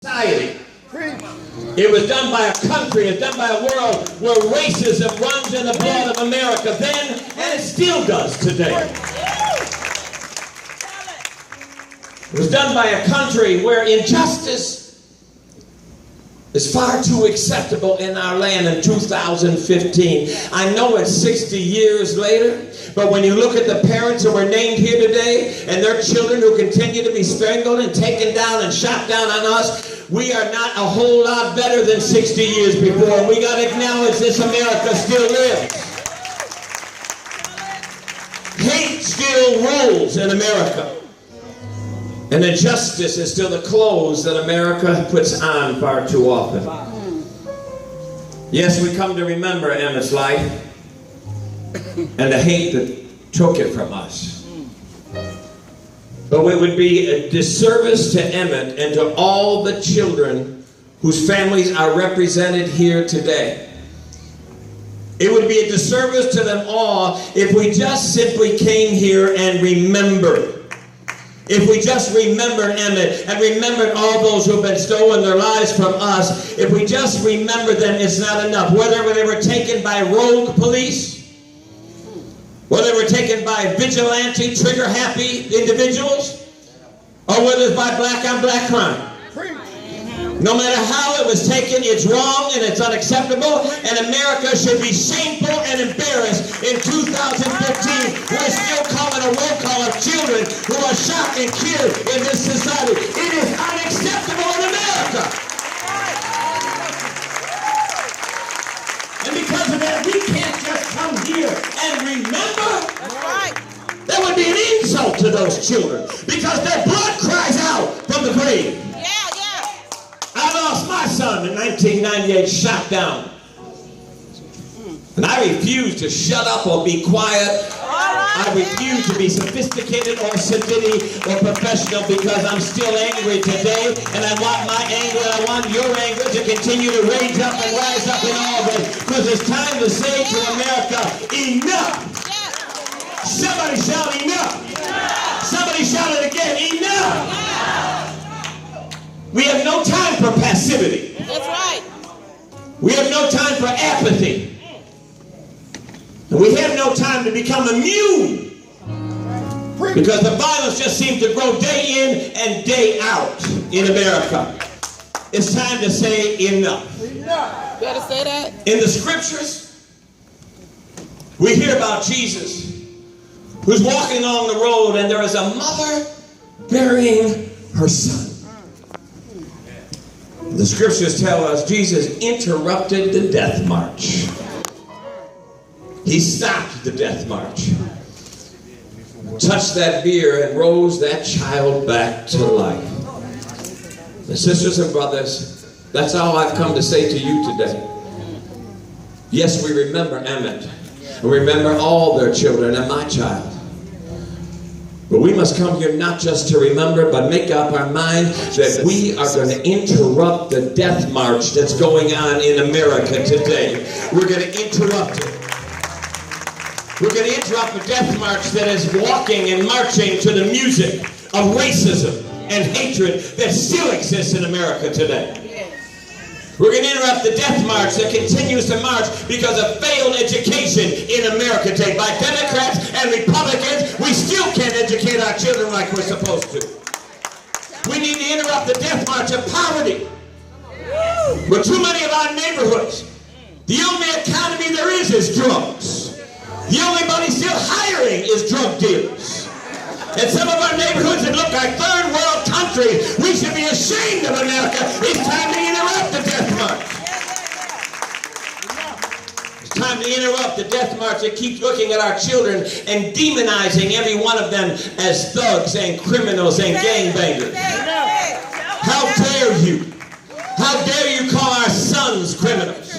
society. It was done by a country, it was done by a world where racism runs in the blood of America then, and it still does today. It was done by a country where injustice is far too acceptable in our land in 2015. I know it's 60 years later, but when you look at the parents who were named here today and their children who continue to be strangled and taken down and shot down on us, we are not a whole lot better than 60 years before. We got to acknowledge this America still lives. Hate still rules in America. And injustice is still the clothes that America puts on far too often. Yes, we come to remember Emmett's life and the hate that took it from us. But it would be a disservice to Emmett and to all the children whose families are represented here today. It would be a disservice to them all if we just simply came here and remembered. If we just remembered Emmett and remembered all those who have been stolen their lives from us, if we just remember them, it's not enough. Whether they were taken by rogue police, whether they were taken by vigilante, trigger-happy individuals, or whether it's by black-on-black crime. No matter how it was taken, it's wrong and it's unacceptable, and America should be shameful and embarrassed in 2015. We're still calling a roll call of children who are shot and killed in this society. It is unacceptable in America. And because of that, we can't just come here and remember. That would be an insult to those children because their blood cries out from the grave. I lost my son in 1998, shot down. And I refuse to shut up or be quiet. I refuse to be sophisticated or sedity or professional because I'm still angry today, and I want my anger and I want your anger to continue to rage up and rise up in all of it, because it's time to say to America, enough! Somebody shout enough! Somebody shout it again, enough! We have no time for passivity. That's right. We have no time for apathy. And we have no time to become immune. Because the violence just seems to grow day in and day out in America. It's time to say enough. Enough. Better say that. In the scriptures, we hear about Jesus who's walking along the road, and there is a mother burying her son. The scriptures tell us Jesus interrupted the death march. He stopped the death march, touched that bier, and rose that child back to life. And sisters and brothers, that's all I've come to say to you today. Yes, we remember Emmett, and remember all their children and my child. But we must come here not just to remember, but make up our mind that we are going to interrupt the death march that's going on in America today. We're going to interrupt it. We're going to interrupt the death march that is walking and marching to the music of racism and hatred that still exists in America today. We're going to interrupt the death march that continues to march because of failed education in America today. By Democrats and Republicans, we still can't educate our children like we're supposed to. We need to interrupt the death march of poverty. But too many of our neighborhoods, the only economy there is drugs. The only money still hiring is drug dealers. And some of our neighborhoods that look like third world countries, we should be ashamed of America. It's time to interrupt the death march. It's time to interrupt the death march that keeps looking at our children and demonizing every one of them as thugs and criminals and gangbangers. How dare you? How dare you call our sons criminals?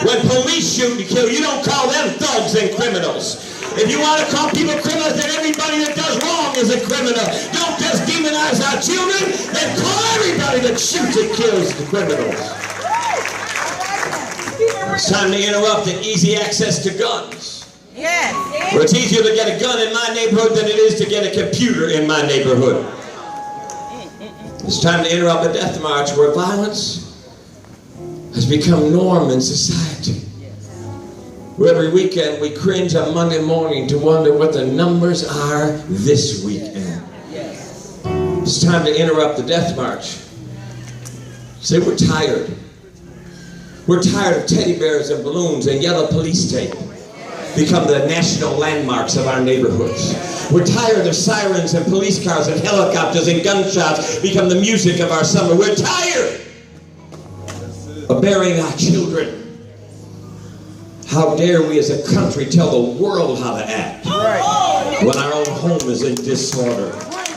When police shoot and kill, you don't call them thugs and criminals. If you want to call people criminals, then everybody that does wrong is a criminal. Don't just demonize our children, then call everybody that shoots and kills the criminals. It's time to interrupt the easy access to guns. Yes. Well, it's easier to get a gun in my neighborhood than it is to get a computer in my neighborhood. It's time to interrupt the death march where violence has become norm in society. Where every weekend we cringe on Monday morning to wonder what the numbers are this weekend. It's time to interrupt the death march. Say we're tired. We're tired of teddy bears and balloons and yellow police tape become the national landmarks of our neighborhoods. We're tired of sirens and police cars and helicopters and gunshots become the music of our summer. We're tired of burying our children. How dare we as a country tell the world how to act when our own home is in disorder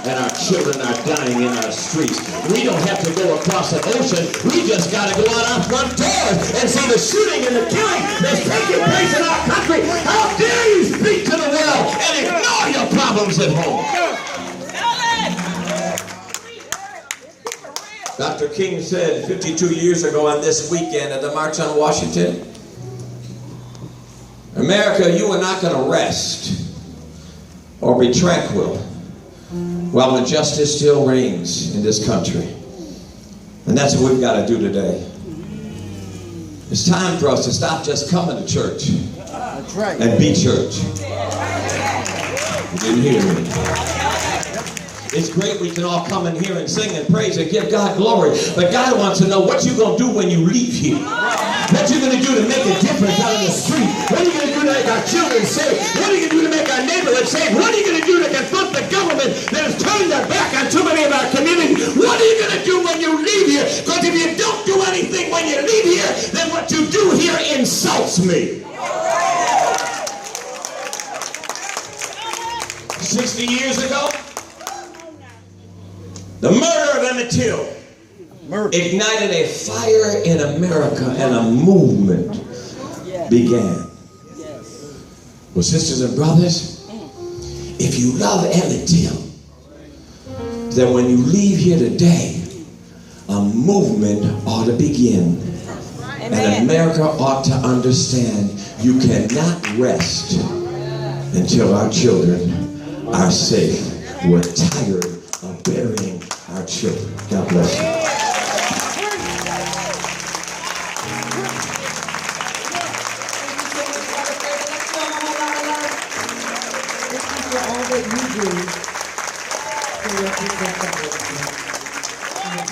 and our children are dying in our streets. We don't have to go across an ocean. We just got to go out our front doors and see the shooting and the killing that's taking place in our country. How dare you speak to the world and ignore your problems at home? Dr. King said 52 years ago on this weekend at the March on Washington, America, you are not going to rest or be tranquil while injustice still reigns in this country. And that's what we've got to do today. It's time for us to stop just coming to church and be church. You didn't hear me. It's great we can all come in here and sing and praise and give God glory, but God wants to know what you're going to do when you leave here. What you're going to do to make a difference out in the street. What are you going to do to make our children safe? What are you going to do to make our neighborhood safe? What are you going to do to confront the government that is turning their back on too many of our communities? What are you going to do when you leave here? Because if you don't do anything when you leave here, then what you do here insults me. 60 years ago, the murder of Emmett ignited a fire in America and a movement began. Well, sisters and brothers, if you love Emmett then when you leave here today, a movement ought to begin. And America ought to understand you cannot rest until our children are safe. We're tired of burying our children. God bless you. Thank you for all that you do to represent the